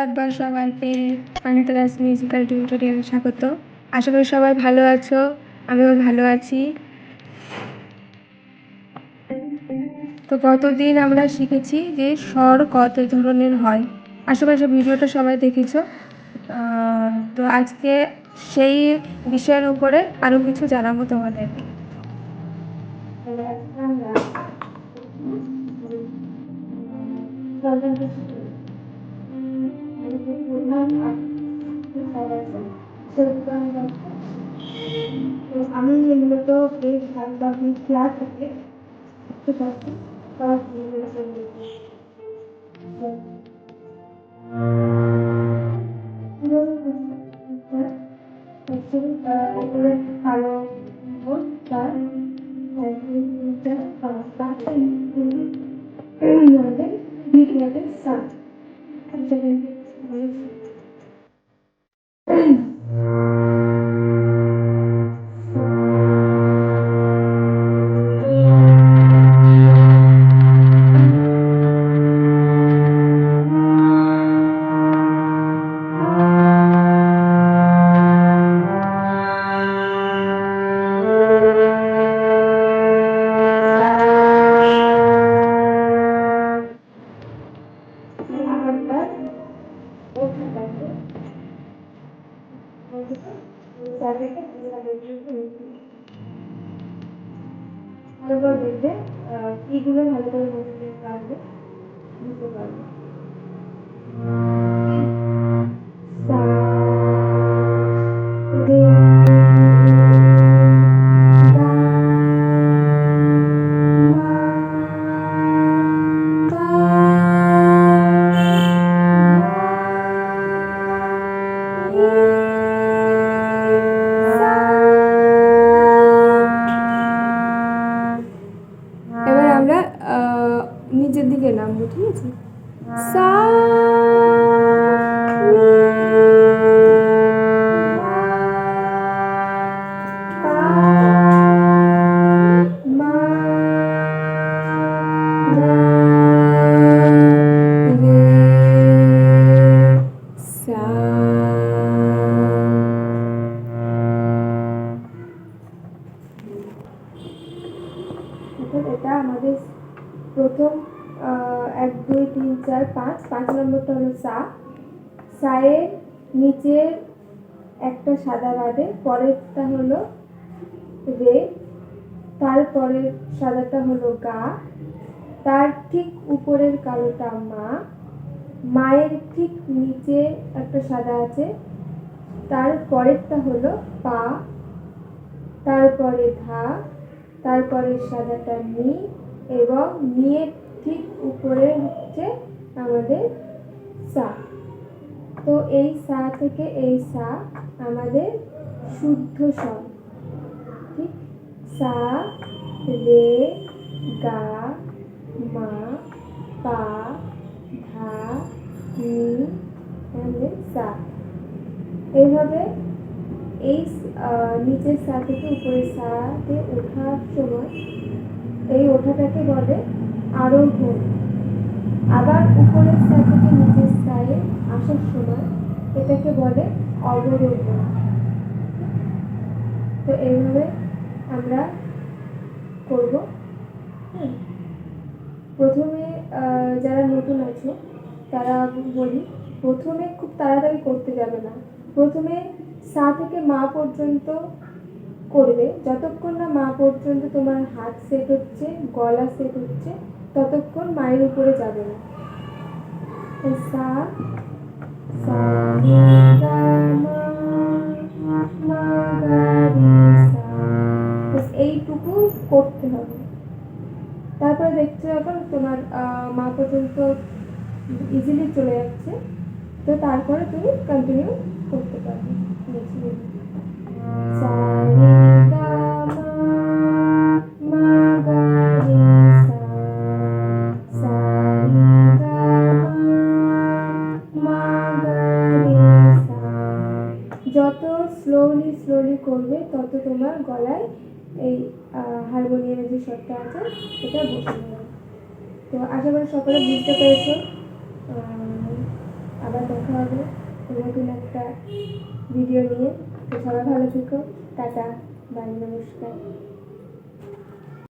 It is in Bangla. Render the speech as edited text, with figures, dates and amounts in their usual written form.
একবার সবাইকে অনিতাদাস মিউজিক্যাল টিউটোরিয়ালে স্বাগত। আশা করি সবাই ভালো আছো, আমিও ভালো আছি। তো গতদিন আমরা শিখেছি যে স্বর কত ধরনের হয়। আশা করি ভিডিওটা সবাই দেখেছো। তো আজকে সেই বিষয়ের উপরে আরও কিছু জানাবো তোমাদের। আমি মূলত বেশ ভালো ক্লাস আছে ভালো দেখবে কিগুলো ভালো করে বুঝতে পারবে এবার আমরা নিচের দিকে নামবো, ঠিক আছে? সা এটা আমাদের প্রথম 1 2 3 4 5 নম্বরটা হলো সা। সায়ের নিচে একটা সাদা বাদে, পরেরটা হলো রে, তারপরের সাদাটা হলো গা, তার ঠিক উপরের কালোটা মা, মায়ের ঠিক নিচে একটা সাদা আছে, তার পরেরটা হলো পা, তারপরে ধা, তারপরে সাদাটা নি, এবং নিয়ের ঠিক উপরে হচ্ছে আমাদের সা। তো এই সা থেকে এই সা আমাদের শুদ্ধ স্বর, ঠিক? সা, রে, গা, মা, পা, ধা, নি, সা। এইভাবে এই নিচের সা থেকে উপরের সাতে ওঠার সময় এই ওঠাটাকে বলে আরোহণ। আবার উপরের সা থেকে নিচের সায়ে আসার সময় এটাকে বলে অবরোহণ। তো এইভাবে আমরা করব। প্রথমে যারা নতুন আছো তারা বলি, প্রথমে খুব তাড়াতাড়ি করতে যাবে না। প্রথমে সা থেকে মা পর্যন্ত করবে, যতক্ষণ না মা পর্যন্ত তোমার হাত সেট হচ্ছে, গলা সেট হচ্ছে, ততক্ষণ মায়ের উপরে যাবে না। সা সা এইটুকু করতে হবে। তারপরে দেখছো যখন তোমার মা পর্যন্ত ইজিলি চলে যাচ্ছে, তো তারপরে তুমি কন্টিনিউ করতে পারবে। যত স্লোলি করবে তত তোমার গলায় এই হারমোনিয়ামের যে স্বরটা আছে এটা বসে যাবে। তো আশা করি সকলে বুঝতে পেরেছো। আবার দেখা হবে নতুন একটা ভিডিও নিয়ে। তো সবাই ভালো থেকো, টাটা, বাই, নমস্কার।